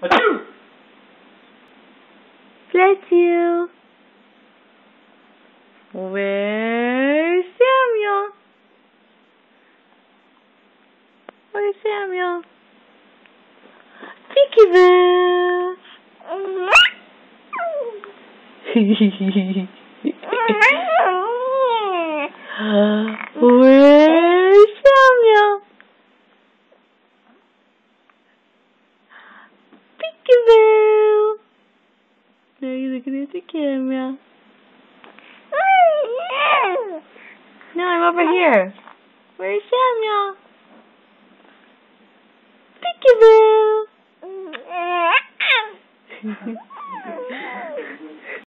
Achoo! Bless you. Where's Samuel? Where's Samuel? Peekaboo. Where's Samuel? Peekaboo. Now you're looking at the camera. No, I'm over here. Where's Samuel? Peekaboo.